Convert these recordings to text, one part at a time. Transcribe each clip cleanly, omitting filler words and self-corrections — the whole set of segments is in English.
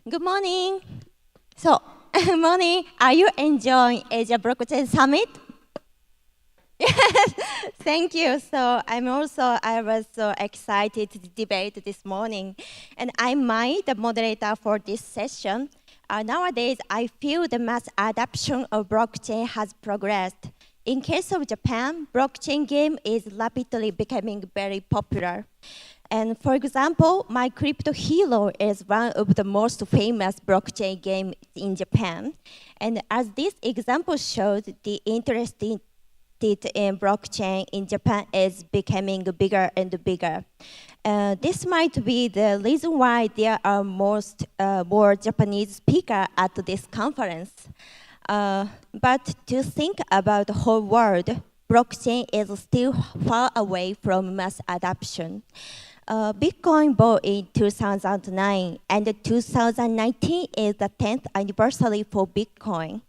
Good morning. So, morning. Are you enjoying Asia Blockchain Summit? Yes, thank you. So I was so excited to debate this morning, and I'm Mai, the moderator for this session. Nowadays, I feel the mass adoption of blockchain has progressed. In case of Japan, blockchain game is rapidly becoming very popular. And for example, my Crypto Hero is one of the most famous blockchain games in Japan. And as this example shows, the interest in blockchain in Japan is becoming bigger and bigger. This might be the reason why there are more Japanese speakers at this conference. But to think about the whole world, blockchain is still far away from mass adoption. Bitcoin bought in 2009, and 2019 is the 10th anniversary for Bitcoin.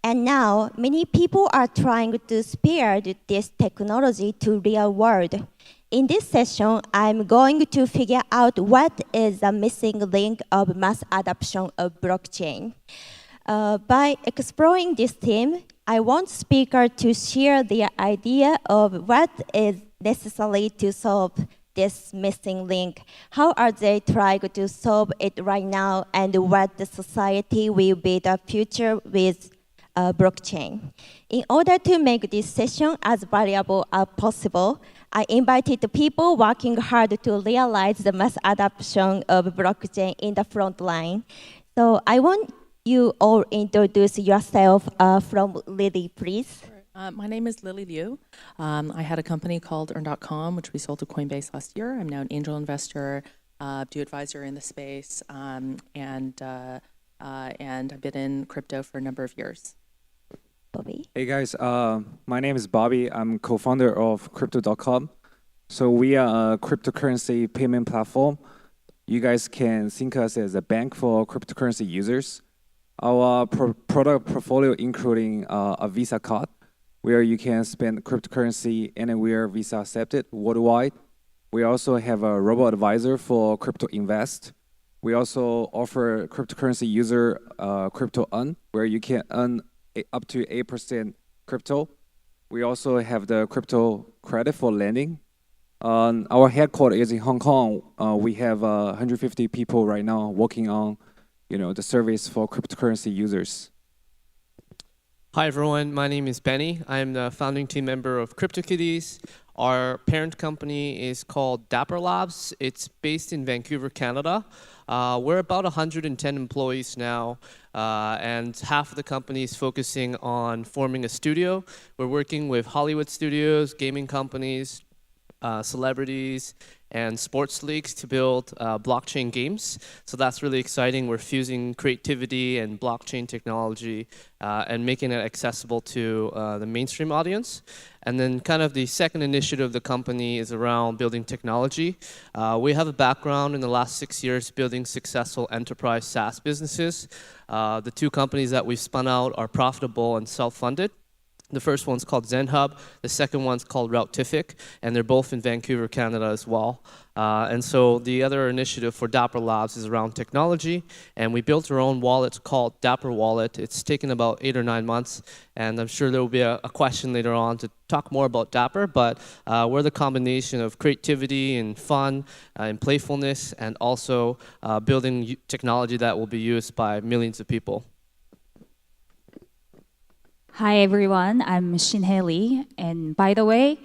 And now, many people are trying to spread this technology to real world. In this session, I'm going to figure out what is the missing link of mass adoption of blockchain. By exploring this theme, I want speakers to share their idea of what is necessary to solve this missing link. How are they trying to solve it right now, and what the society will be the future with blockchain. In order to make this session as valuable as possible, I invited the people working hard to realize the mass adoption of blockchain in the front line. So I want you all introduce yourself from Lily, please. My name is Lily Liu. I had a company called Earn.com, which we sold to Coinbase last year. I'm now an angel investor, do advisor in the space, and I've been in crypto for a number of years. Bobby. Hey guys, my name is Bobby. I'm co-founder of Crypto.com. So we are a cryptocurrency payment platform. You guys can think of us as a bank for cryptocurrency users. Our product portfolio including a Visa card, where you can spend cryptocurrency anywhere Visa accepted worldwide. We also have a robo-advisor for crypto invest. We also offer cryptocurrency user crypto earn, where you can earn up to 8% crypto. We also have the crypto credit for lending. Our headquarters is in Hong Kong. We have 150 people right now working on, the service for cryptocurrency users. Hi everyone, my name is Benny. I'm the founding team member of CryptoKitties. Our parent company is called Dapper Labs. It's based in Vancouver, Canada. We're about 110 employees now, and half of the company is focusing on forming a studio. We're working with Hollywood studios, gaming companies, celebrities, and sports leagues to build blockchain games. So that's really exciting. We're fusing creativity and blockchain technology and making it accessible to the mainstream audience. And then kind of the second initiative of the company is around building technology. We have a background in the last 6 years building successful enterprise SaaS businesses. The two companies that we've spun out are profitable and self-funded. The first one's called ZenHub, the second one's called Routific, and they're both in Vancouver, Canada as well. And so the other initiative for Dapper Labs is around technology, and we built our own wallet called Dapper Wallet. It's taken about 8 or 9 months, and I'm sure there will be a question later on to talk more about Dapper, but we're the combination of creativity and fun and playfulness, and also building technology that will be used by millions of people. Hi everyone, I'm Sinhae Lee, and by the way,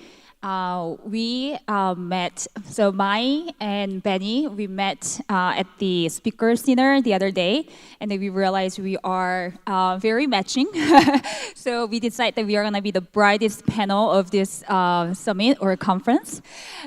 we met, so Mai and Benny, we met at the speakers dinner the other day, and then we realized we are very matching. So we decided that we are going to be the brightest panel of this summit or conference.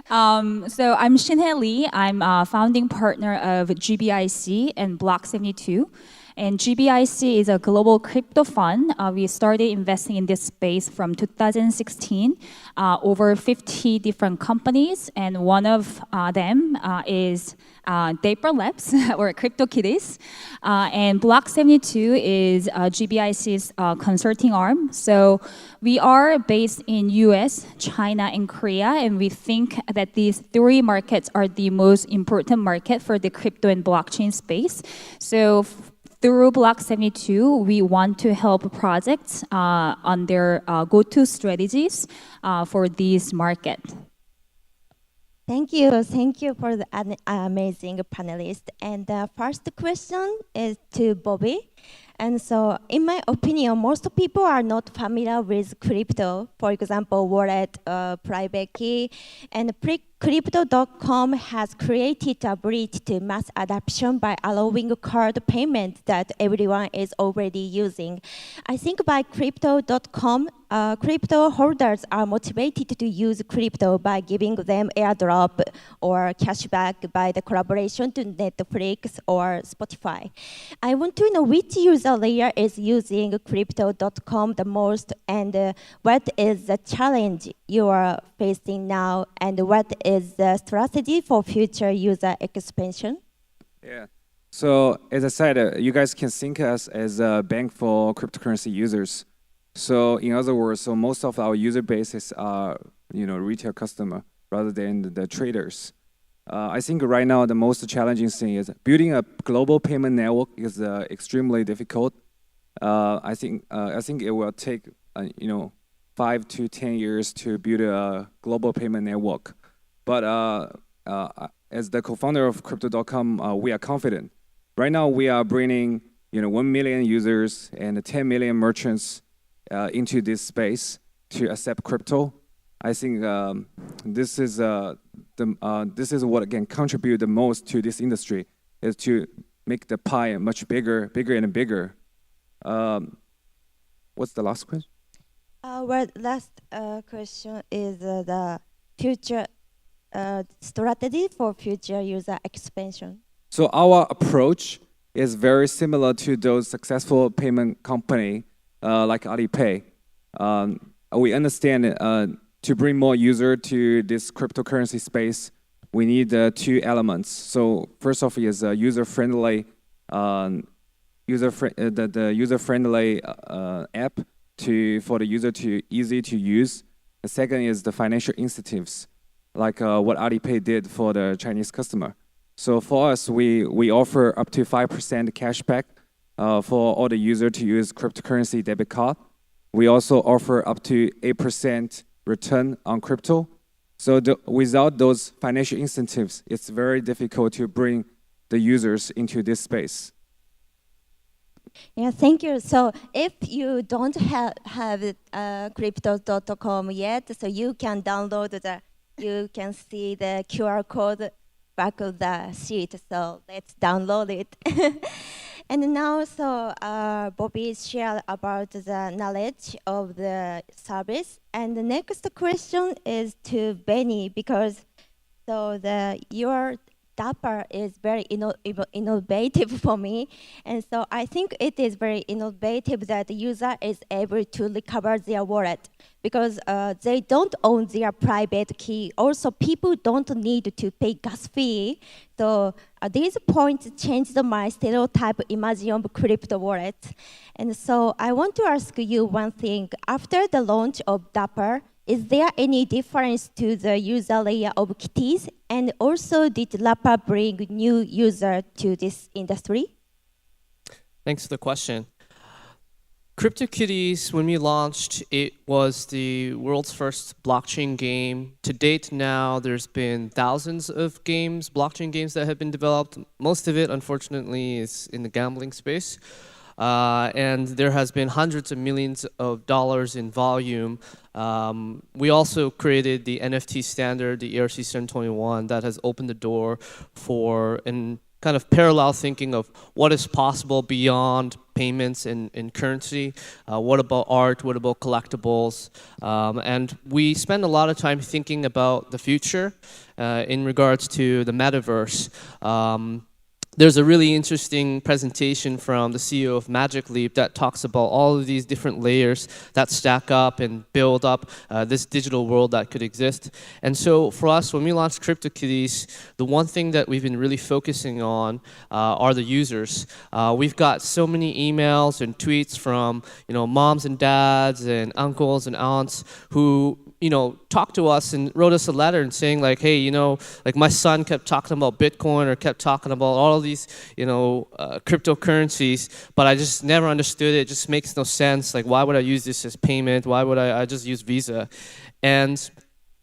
So I'm Sinhae Lee. I'm a founding partner of GBIC and Block 72. And GBIC is a global crypto fund. We started investing in this space from 2016, over 50 different companies, and one of them is Taipei Labs or CryptoKitties. And Block 72 is GBIC's consulting arm. So we are based in US, China, and Korea, and we think that these three markets are the most important market for the crypto and blockchain space. So through Block 72, we want to help projects on their go-to strategies for this market. Thank you for the amazing panelist. And the first question is to Bobby. And so, in my opinion, most people are not familiar with crypto. For example, wallet, private key, and Crypto.com has created a bridge to mass adoption by allowing card payment that everyone is already using. I think by Crypto.com, crypto holders are motivated to use crypto by giving them airdrop or cashback by the collaboration to Netflix or Spotify. I want to know which user layer is using Crypto.com the most, and what is the challenge you are facing now, and what is the strategy for future user expansion? Yeah. So as I said, you guys can think us as a bank for cryptocurrency users. So in other words, so most of our user bases are retail customer rather than the traders. I think right now the most challenging thing is building a global payment network is extremely difficult. I think it will take 5 to 10 years to build a global payment network. But as the co-founder of Crypto.com, we are confident. Right now we are bringing 1 million users and 10 million merchants into this space to accept crypto. I think this is what can contribute the most to this industry, is to make the pie much bigger and bigger. What's the last question? Well, last question is the future strategy for future user expansion. So our approach is very similar to those successful payment company like Alipay. We understand to bring more user to this cryptocurrency space, we need two elements. So first off is user-friendly, the user-friendly app for the user to easy to use. The second is the financial incentives, like what Alipay did for the Chinese customer. So for us, we offer up to 5% cashback for all the user to use cryptocurrency debit card. We also offer up to 8% return on crypto. So without those financial incentives, it's very difficult to bring the users into this space. Yeah, thank you. So if you don't have Crypto.com yet, so you can download you can see the QR code back of the sheet. So let's download it. And now, so Bobby shared about the knowledge of the service. And the next question is to Benny, because your Dapper is very innovative for me. And so I think it is very innovative that the user is able to recover their wallet, because they don't own their private key. Also, people don't need to pay gas fee. So these points changed my stereotype imagine of crypto wallets. And so I want to ask you one thing. After the launch of Dapper, is there any difference to the user layer of Kitties? And also, did Dapper bring new user to this industry? Thanks for the question. CryptoKitties, when we launched, it was the world's first blockchain game. To date now, there's been thousands of games, blockchain games that have been developed. Most of it, unfortunately, is in the gambling space. And there has been hundreds of millions of dollars in volume. We also created the NFT standard, the ERC 721, that has opened the door for an kind of parallel thinking of what is possible beyond payments and currency. What about art? What about collectibles? And we spend a lot of time thinking about the future in regards to the metaverse. there's a really interesting presentation from the CEO of Magic Leap that talks about all of these different layers that stack up and build up this digital world that could exist. And so for us, when we launched CryptoKitties, the one thing that we've been really focusing on are the users. We've got so many emails and tweets from moms and dads and uncles and aunts who talked to us and wrote us a letter and saying like, hey, like my son kept talking about Bitcoin or kept talking about all of these, cryptocurrencies, but I just never understood it. It just makes no sense. Like, why would I use this as payment? Why would I just use Visa? And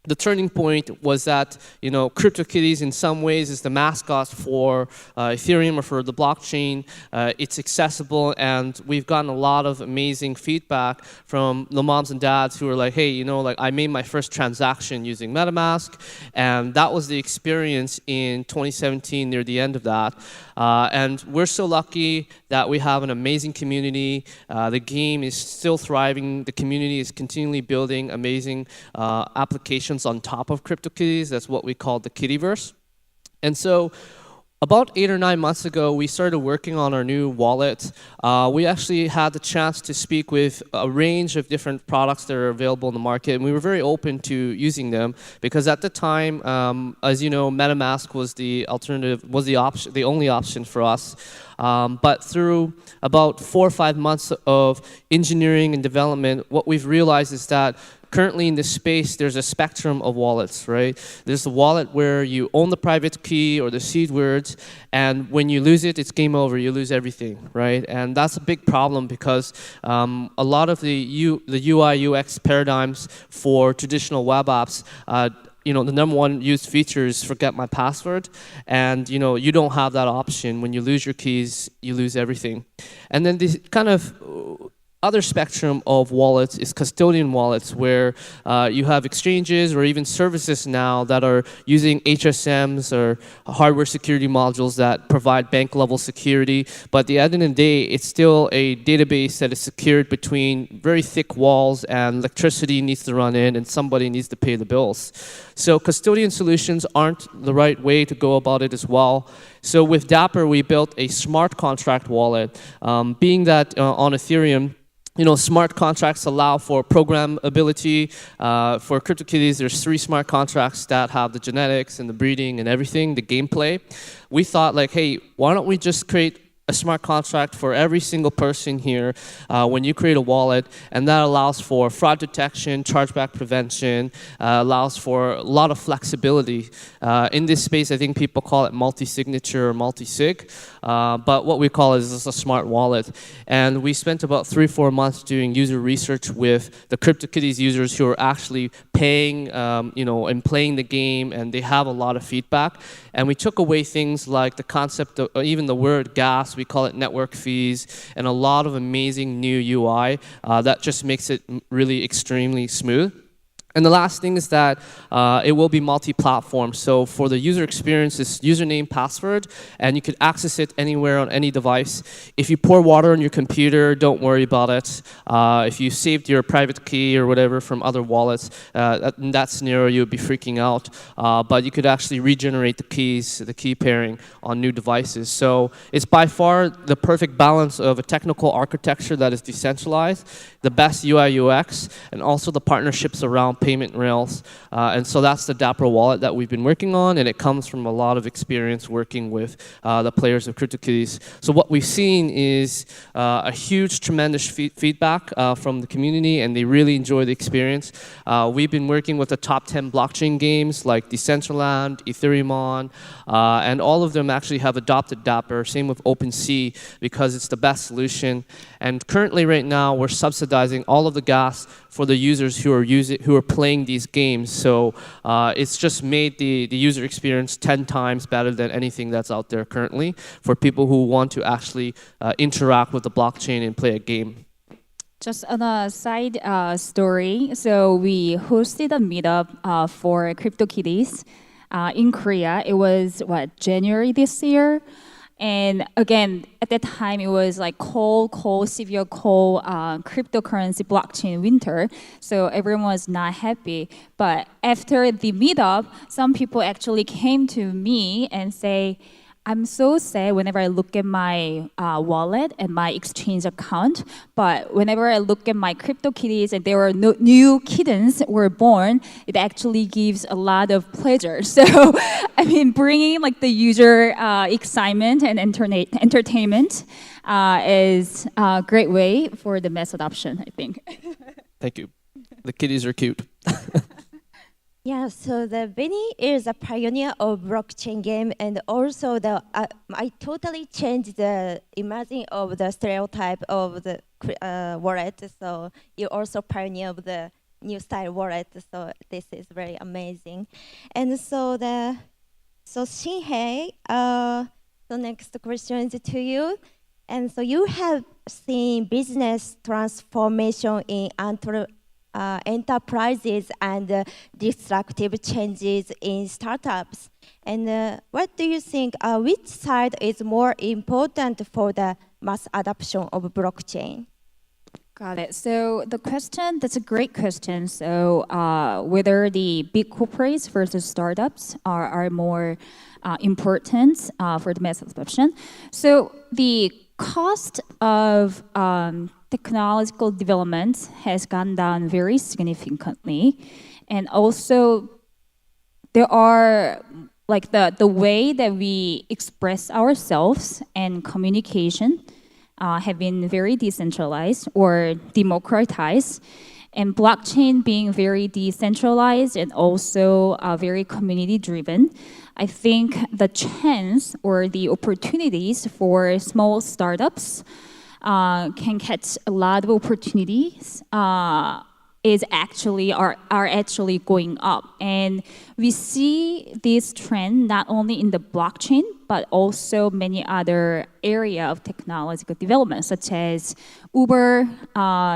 the turning point was that CryptoKitties in some ways is the mascot for Ethereum or for the blockchain. It's accessible, and we've gotten a lot of amazing feedback from the moms and dads who are like, hey, like I made my first transaction using MetaMask, and that was the experience in 2017 near the end of that. And we're so lucky that we have an amazing community. The game is still thriving. The community is continually building amazing applications on top of CryptoKitties. That's what we call the Kittyverse. And so about 8 or 9 months ago, we started working on our new wallet. We actually had the chance to speak with a range of different products that are available in the market, and we were very open to using them because at the time, as you know, MetaMask was the alternative, was the option, the only option for us. But through about 4 or 5 months of engineering and development, what we've realized is that currently in this space, there's a spectrum of wallets, right? There's a wallet where you own the private key or the seed words, and when you lose it, it's game over. You lose everything, right? And that's a big problem because a lot of the UI UX paradigms for traditional web apps, the number one used feature is forget my password, and you don't have that option. When you lose your keys, you lose everything. And then this kind of other spectrum of wallets is custodian wallets, where you have exchanges or even services now that are using HSMs or hardware security modules that provide bank-level security. But at the end of the day, it's still a database that is secured between very thick walls, and electricity needs to run in, and somebody needs to pay the bills. So custodian solutions aren't the right way to go about it as well. So with Dapper, we built a smart contract wallet. Being that on Ethereum, smart contracts allow for programmability. For CryptoKitties, there's 3 smart contracts that have the genetics and the breeding and everything, the gameplay. We thought like, hey, why don't we just create a smart contract for every single person here when you create a wallet, and that allows for fraud detection, chargeback prevention, allows for a lot of flexibility. In this space, I think people call it multi-signature or multi-sig, but what we call it is just a smart wallet. And we spent about 3 or 4 months doing user research with the CryptoKitties users who are actually paying, and playing the game, and they have a lot of feedback. And we took away things like the concept of even the word gas. We call it network fees, and a lot of amazing new UI that just makes it really extremely smooth. And the last thing is that it will be multi-platform. So for the user experience, it's username, password, and you could access it anywhere on any device. If you pour water on your computer, don't worry about it. If you saved your private key or whatever from other wallets, in that scenario, you would be freaking out. But you could actually regenerate the keys, the key pairing on new devices. So it's by far the perfect balance of a technical architecture that is decentralized, the best UI UX, and also the partnerships around payment rails. And so that's the Dapper wallet that we've been working on, and it comes from a lot of experience working with the players of CryptoKitties. So what we've seen is a huge, tremendous feedback from the community, and they really enjoy the experience. We've been working with the top 10 blockchain games like Decentraland, Ethereum, and all of them actually have adopted Dapper, same with OpenSea, because it's the best solution. And currently right now, we're subsidizing all of the gas for the users who are playing these games. So it's just made the user experience 10 times better than anything that's out there currently for people who want to actually interact with the blockchain and play a game. Just on a side story, so we hosted a meetup for CryptoKitties in Korea. It was, January this year? And again, at that time, it was like severe cold cryptocurrency blockchain winter. So everyone was not happy. But after the meetup, some people actually came to me and say, I'm so sad whenever I look at my wallet and my exchange account. But whenever I look at my CryptoKitties and there are no new kittens were born, it actually gives a lot of pleasure. So, I mean, bringing like the user excitement and entertainment is a great way for the mass adoption, I think. Thank you. The kitties are cute. Yeah, so the Benny is a pioneer of blockchain game, and also I totally changed the imagine of the stereotype of the wallet. So you also pioneer of the new style wallet. So this is very amazing, and so Sinhae, the next question is to you, and so you have seen business transformation in enterprises and disruptive changes in startups. And what do you think, which side is more important for the mass adoption of blockchain? Got it. So that's a great question. So whether the big corporates versus startups are more important for the mass adoption. So the cost of technological development has gone down very significantly, and also there are like the way that we express ourselves and communication have been very decentralized or democratized, and blockchain being very decentralized and also very community driven. I think the chance or the opportunities for small startups can catch a lot of opportunities are actually going up, and we see this trend not only in the blockchain but also many other area of technological development, such as Uber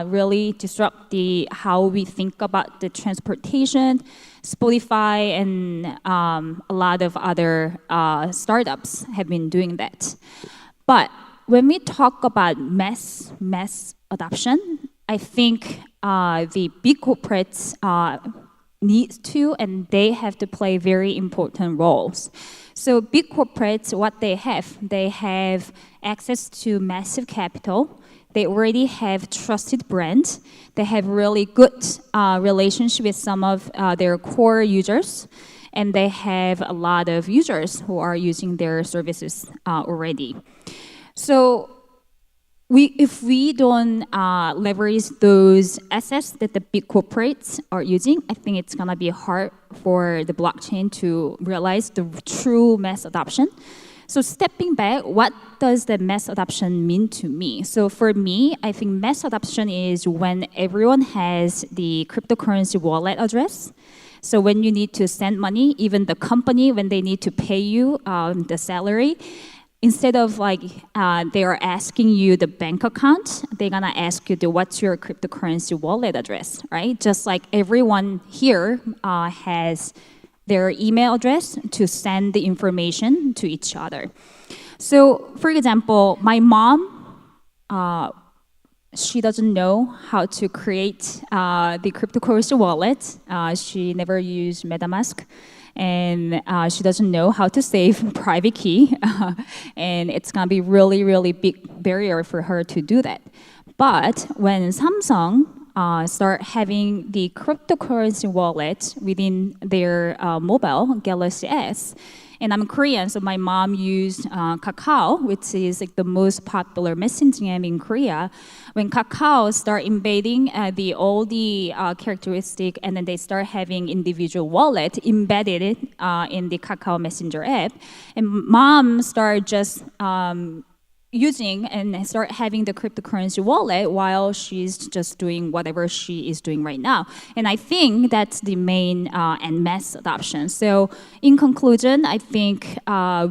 really disrupt how we think about the transportation. Spotify and a lot of other startups have been doing that, but when we talk about mass adoption, I think the big corporates need to, and they have to play very important roles. So big corporates, what they have access to massive capital. They already have trusted brands. They have really good relationship with some of their core users, and they have a lot of users who are using their services already. So if we don't leverage those assets that the big corporates are using, I think it's going to be hard for the blockchain to realize the true mass adoption. So stepping back, what does the mass adoption mean to me? So for me, I think mass adoption is when everyone has the cryptocurrency wallet address. So when you need to send money, even the company, when they need to pay you the salary, instead of they are asking you the bank account, they're gonna ask you what's your cryptocurrency wallet address, right? Just like everyone here has their email address to send the information to each other. So, for example, my mom, she doesn't know how to create the cryptocurrency wallet. She never used MetaMask. And she doesn't know how to save private key. And it's going to be really, really big barrier for her to do that. But when Samsung start having the cryptocurrency wallet within their mobile Galaxy S, and I'm Korean, so my mom used Kakao, which is like the most popular messaging app in Korea. When Kakao start embedding all the characteristic, and then they start having individual wallet embedded in the Kakao Messenger app, and mom start just using and start having the cryptocurrency wallet while she's just doing whatever she is doing right now. And I think that's the main and mass adoption. So in conclusion, I think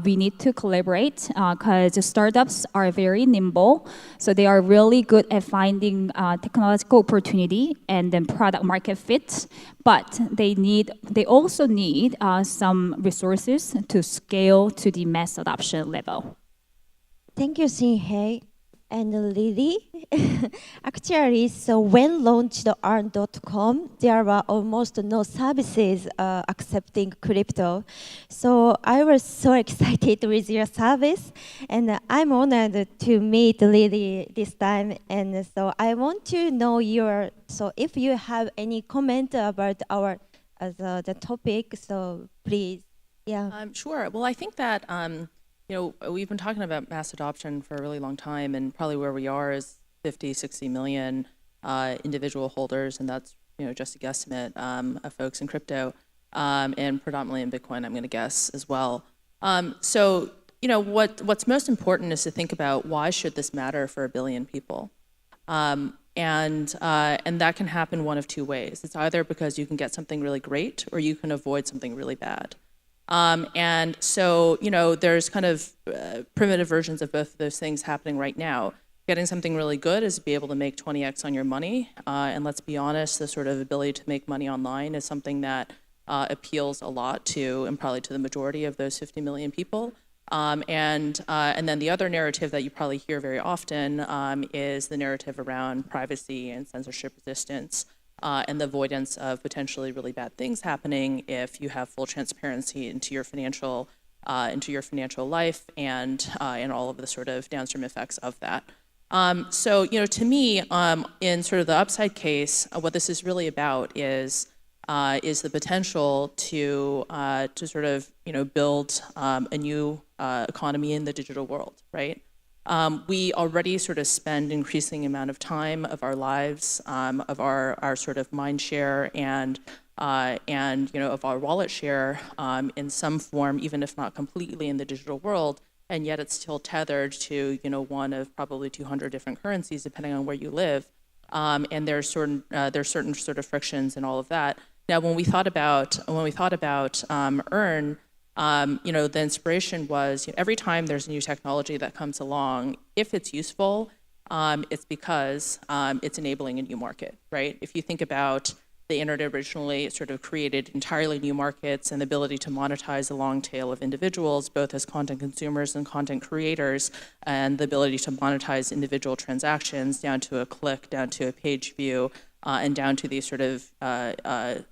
we need to collaborate because startups are very nimble. So they are really good at finding technological opportunity and then product market fit. But they also need some resources to scale to the mass adoption level. Thank you, Sinhae. and Lily. Actually, so when launched earn.com, there were almost no services accepting crypto. So I was so excited with your service, and I'm honored to meet Lily this time. And so I want to know so if you have any comment about our the topic, so please, yeah. Sure. Well, I think that we've been talking about mass adoption for a really long time, and probably where we are is 50, 60 million individual holders, and that's just a guesstimate of folks in crypto, and predominantly in Bitcoin, I'm going to guess as well. So what's most important is to think about why should this matter for a billion people, and that can happen one of two ways. It's either because you can get something really great, or you can avoid something really bad. And so, there's kind of primitive versions of both of those things happening right now. Getting something really good is to be able to make 20x on your money. And let's be honest, the sort of ability to make money online is something that appeals a lot to, and probably to the majority of those 50 million people. And then the other narrative that you probably hear very often is the narrative around privacy and censorship resistance. And the avoidance of potentially really bad things happening if you have full transparency into your financial life and all of the sort of downstream effects of that. So to me, in sort of the upside case, what this is really about is the potential to sort of build a new economy in the digital world, right? We already sort of spend increasing amount of time of our lives, of our sort of mind share and of our wallet share in some form, even if not completely in the digital world, and yet it's still tethered to one of probably 200 different currencies depending on where you live, and there's certain sort of frictions and all of that. Now, when we thought about Earn. The inspiration was every time there's a new technology that comes along, if it's useful, it's because it's enabling a new market, right? If you think about the internet originally, it sort of created entirely new markets and the ability to monetize a long tail of individuals, both as content consumers and content creators, and the ability to monetize individual transactions down to a click, down to a page view, and down to these sort of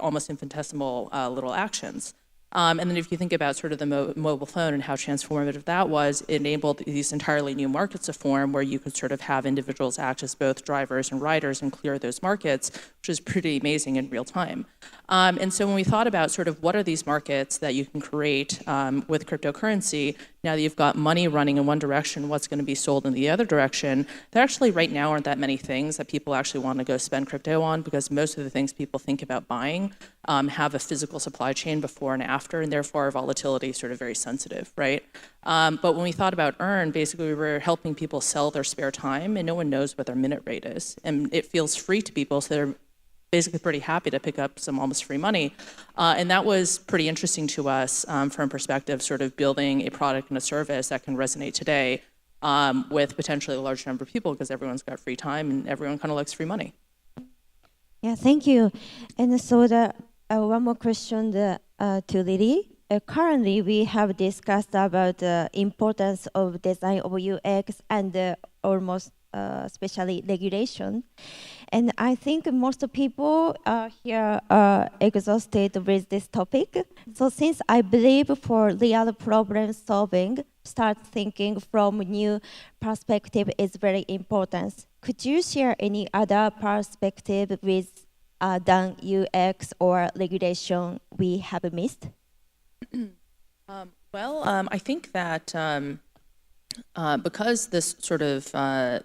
almost infinitesimal little actions. And then if you think about sort of the mobile phone and how transformative that was, it enabled these entirely new markets to form where you could sort of have individuals act as both drivers and riders and clear those markets, which is pretty amazing in real time. And so when we thought about sort of what are these markets that you can create with cryptocurrency, now that you've got money running in one direction, what's going to be sold in the other direction, there actually right now aren't that many things that people actually want to go spend crypto on, because most of the things people think about buying have a physical supply chain before and after, and therefore volatility is sort of very sensitive, right? But when we thought about Earn, basically we were helping people sell their spare time, and no one knows what their minute rate is. And it feels free to people, so they're basically pretty happy to pick up some almost free money. And that was pretty interesting to us from perspective sort of building a product and a service that can resonate today with potentially a large number of people, because everyone's got free time and everyone kind of likes free money. Yeah, thank you. And so one more question to Lily. Currently, we have discussed about the importance of design of UX and almost especially regulation. And I think most people here are exhausted with this topic. So since I believe for real problem solving, start thinking from new perspective is very important. Could you share any other perspective with than UX or regulation we have missed? I think that because this sort of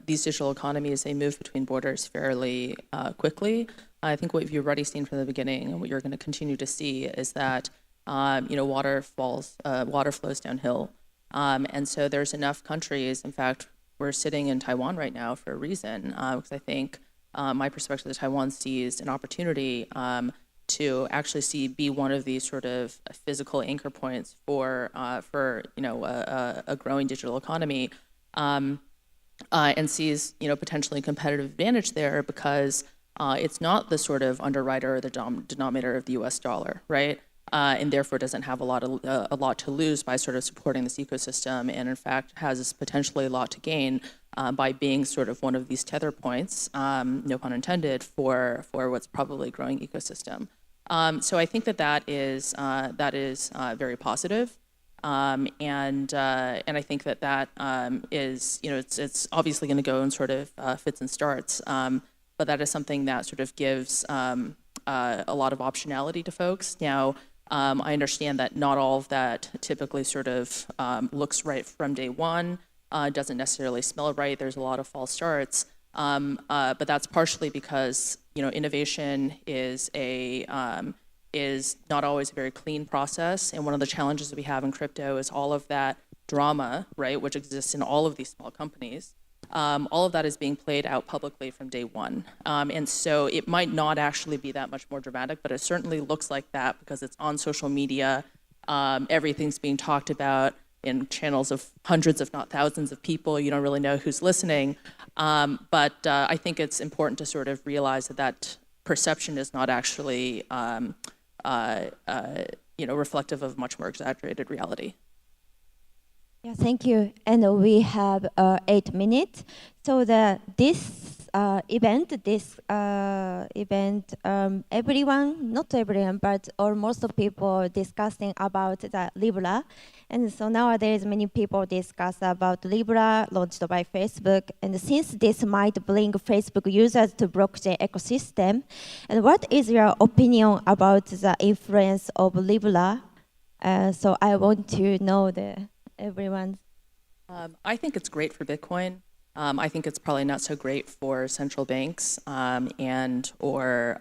these digital economies, they move between borders fairly quickly. I think what you've already seen from the beginning, and what you're going to continue to see, is that water flows downhill, and so there's enough countries. In fact, we're sitting in Taiwan right now for a reason, because I think my perspective that Taiwan sees an opportunity to actually be one of these sort of physical anchor points for a growing digital economy, and sees potentially competitive advantage there, because it's not the sort of underwriter or the denominator of the U.S. dollar, right? and therefore doesn't have a lot to lose by sort of supporting this ecosystem, and in fact has potentially a lot to gain by being sort of one of these tether points, no pun intended, for what's probably a growing ecosystem. So I think that is very positive. And I think that is, it's obviously going to go in sort of fits and starts, but that is something that sort of gives a lot of optionality to folks. Now, I understand that not all of that typically sort of looks right from day one, doesn't necessarily smell right. There's a lot of false starts, but that's partially because innovation is not always a very clean process, and one of the challenges that we have in crypto is all of that drama, right, which exists in all of these small companies. All of that is being played out publicly from day one. And so it might not actually be that much more dramatic, but it certainly looks like that because it's on social media. Everything's being talked about in channels of hundreds, if not thousands of people. You don't really know who's listening. But I think it's important to sort of realize that perception is not actually reflective of much more exaggerated reality. Yeah, thank you. And we have 8 minutes. So this event, everyone, not everyone, but almost people discussing about the Libra. And so nowadays, many people discuss about Libra launched by Facebook. And since this might bring Facebook users to blockchain ecosystem, and what is your opinion about the influence of Libra? So I want to know everyone's. I think it's great for Bitcoin. I think it's probably not so great for central banks and or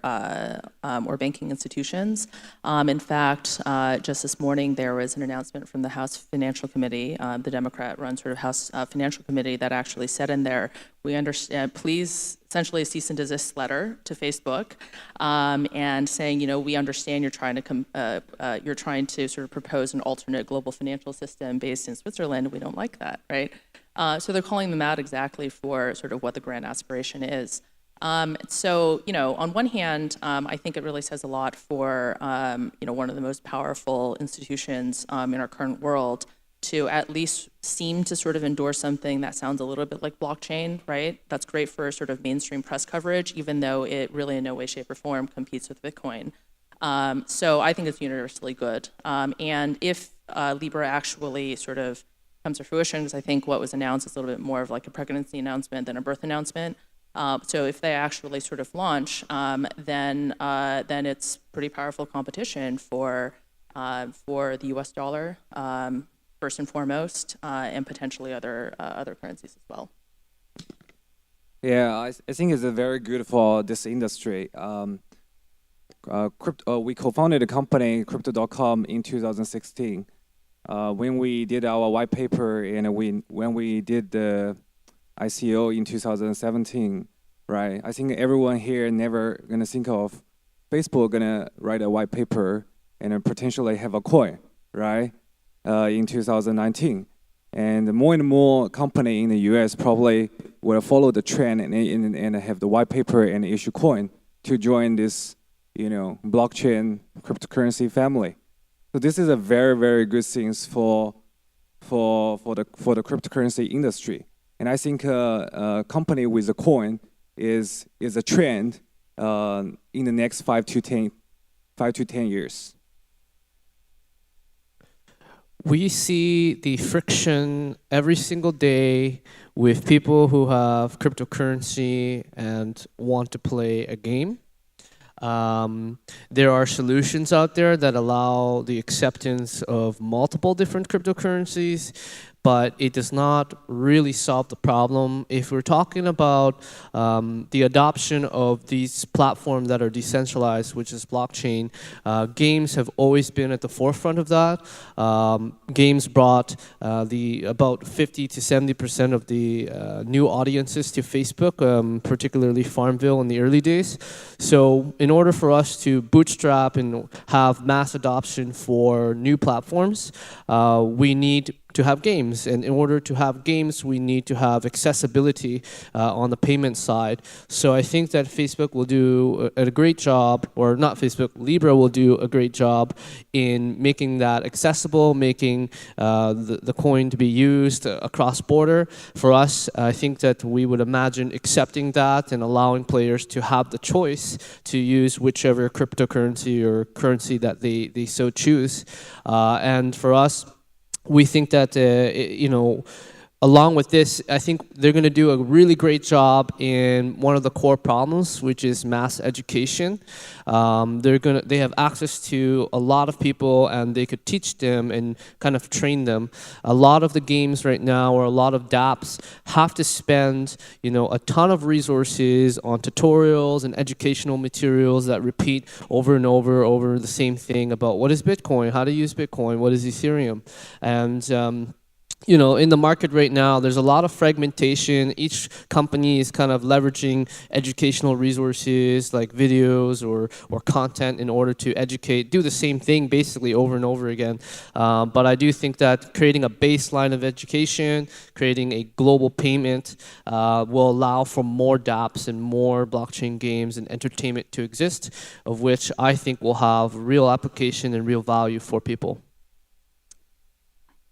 banking institutions. In fact, just this morning there was an announcement from the House Financial Committee, the Democrat-run sort of House Financial Committee, that actually said in there, we understand, please, essentially a cease and desist letter to Facebook, and saying, we understand you're trying to sort of propose an alternate global financial system based in Switzerland. We don't like that, right? So they're calling them out exactly for sort of what the grand aspiration is. So, on one hand, I think it really says a lot for, one of the most powerful institutions in our current world to at least seem to sort of endorse something that sounds a little bit like blockchain, right? That's great for sort of mainstream press coverage, even though it really in no way, shape, or form competes with Bitcoin. So I think it's universally good. And if Libra actually sort of comes to fruition, because I think what was announced is a little bit more of like a pregnancy announcement than a birth announcement. So if they actually sort of launch, then it's pretty powerful competition for the U.S. dollar, first and foremost, and potentially other currencies as well. Yeah, I think it's very good for this industry. We co-founded a company, Crypto.com, in 2016. When we did our white paper and when we did the ICO in 2017, right? I think everyone here never gonna think of Facebook gonna write a white paper and potentially have a coin, right? In 2019, and more company in the U.S. probably will follow the trend and have the white paper and issue coin to join this, blockchain cryptocurrency family. So this is a very, very good thing for the cryptocurrency industry. And I think a company with a coin is a trend in the next 5 to 10 years. We see the friction every single day with people who have cryptocurrency and want to play a game. There are solutions out there that allow the acceptance of multiple different cryptocurrencies, but it does not really solve the problem. If we're talking about the adoption of these platforms that are decentralized, which is blockchain, games have always been at the forefront of that. Games brought about 50 to 70% of the new audiences to Facebook, particularly Farmville in the early days. So in order for us to bootstrap and have mass adoption for new platforms, we need to have games. And in order to have games, we need to have accessibility on the payment side. So I think that Facebook will do a great job, or not Facebook, Libra will do a great job in making that accessible, making the coin to be used across border. For us, I think that we would imagine accepting that and allowing players to have the choice to use whichever cryptocurrency or currency that they so choose. And for us, we think that, along with this, I think they're going to do a really great job in one of the core problems, which is mass education. They have access to a lot of people, and they could teach them and kind of train them. A lot of the games right now, or a lot of dApps, have to spend, a ton of resources on tutorials and educational materials that repeat over and over the same thing about what is Bitcoin, how to use Bitcoin, what is Ethereum, and in the market right now, there's a lot of fragmentation. Each company is kind of leveraging educational resources like videos or content in order to educate, do the same thing basically over and over again. But I do think that creating a baseline of education, creating a global payment will allow for more dApps and more blockchain games and entertainment to exist, of which I think will have real application and real value for people.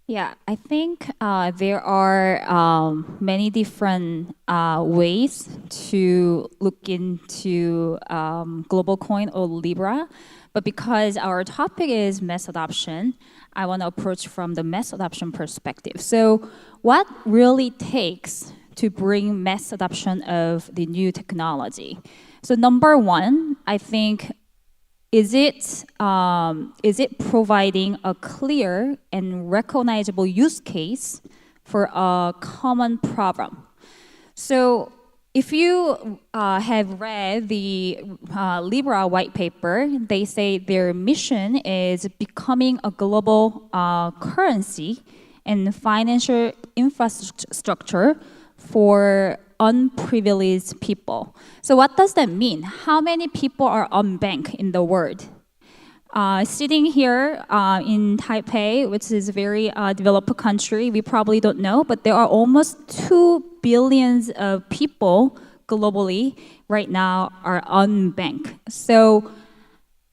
Yeah, I think there are many different ways to look into global coin or Libra, but because our topic is mass adoption, I want to approach from the mass adoption perspective. So what really takes to bring mass adoption of the new technology? So number one, I think, is it providing a clear and recognizable use case for a common problem? So if you have read the Libra white paper, they say their mission is becoming a global currency and financial infrastructure for unprivileged people. So what does that mean? How many people are unbanked in the world? Sitting here in Taipei, which is a very developed country, we probably don't know, but there are almost 2 billion of people globally right now are unbanked. So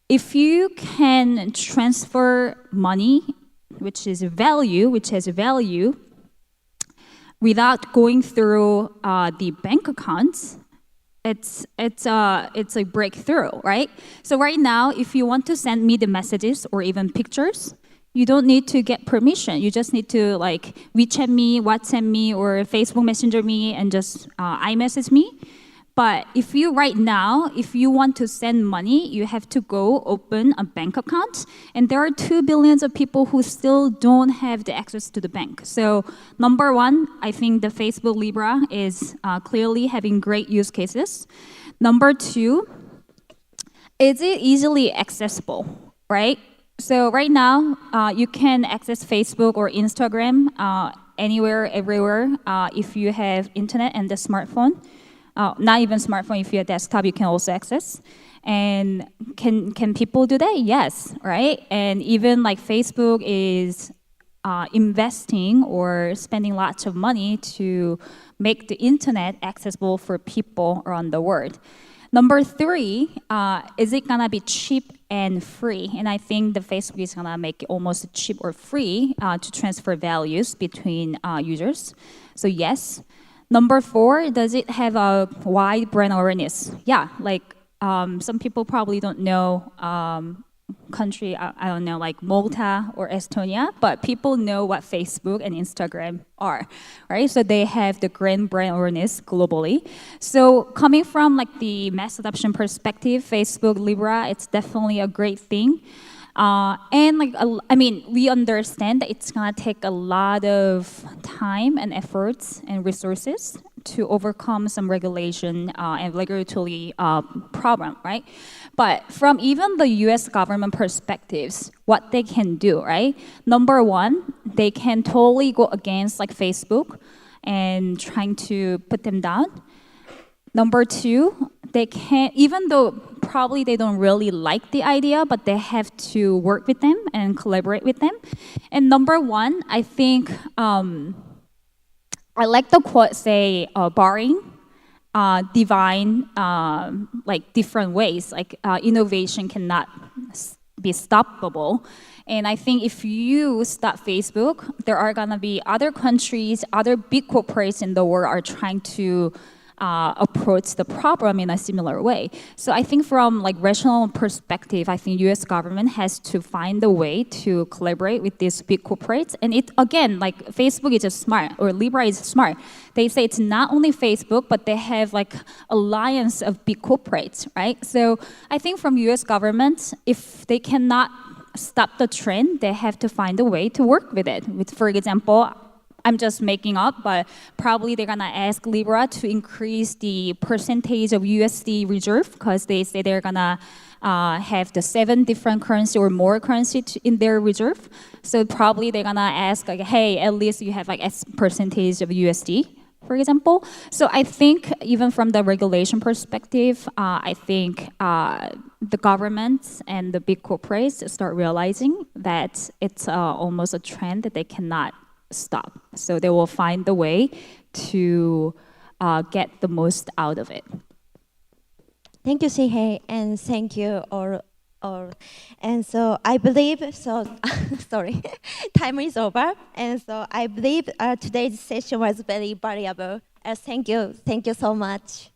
if you can transfer money, which has value, without going through the bank accounts, it's a breakthrough, right? So right now, if you want to send me the messages or even pictures, you don't need to get permission. You just need to WeChat me, WhatsApp me, or Facebook Messenger me, and just iMessage me. But if you want to send money, you have to go open a bank account. And there are 2 billion of people who still don't have the access to the bank. So number one, I think the Facebook Libra is clearly having great use cases. Number two, is it easily accessible, right? So right now, you can access Facebook or Instagram anywhere, everywhere, if you have internet and the smartphone. Not even smartphone, if you're a desktop, you can also access. And can people do that? Yes, right? And even Facebook is investing or spending lots of money to make the internet accessible for people around the world. Number three, is it gonna be cheap and free? And I think the Facebook is gonna make it almost cheap or free to transfer values between users. So yes. Number four, does it have a wide brand awareness? Yeah, some people probably don't know country, I don't know, like Malta or Estonia, but people know what Facebook and Instagram are, right? So they have the grand brand awareness globally. So coming from the mass adoption perspective, Facebook, Libra, it's definitely a great thing. We understand that it's gonna take a lot of time and efforts and resources to overcome some regulation and regulatory problem, right? But from even the U.S. government perspectives, what they can do, right? Number one, they can totally go against Facebook and trying to put them down. Number two, they can, even though probably they don't really like the idea, but they have to work with them and collaborate with them. And number one, I think I like the quote say, barring divine, like different ways, like innovation cannot be stoppable. And I think if you stop Facebook, there are gonna be other countries, other big corporates in the world are trying to approach the problem in a similar way. So I think from like rational perspective, I think U.S. government has to find a way to collaborate with these big corporates. And it again, like Facebook is just smart, or Libra is smart. They say it's not only Facebook, but they have like alliance of big corporates, right? So I think from U.S. government, if they cannot stop the trend, they have to find a way to work with it. With, for example, I'm just making up, but probably they're gonna ask Libra to increase the percentage of USD reserve because they say they're gonna have the 7 different currency or more currency in their reserve. So probably they're gonna ask like, hey, at least you have like X percentage of USD, for example. So I think even from the regulation perspective, I think the governments and the big corporates start realizing that it's almost a trend that they cannot stop. So they will find the way to get the most out of it. Thank you, Sinhae, and thank you all. And so I believe, so sorry, time is over. And so I believe today's session was very valuable. Thank you so much.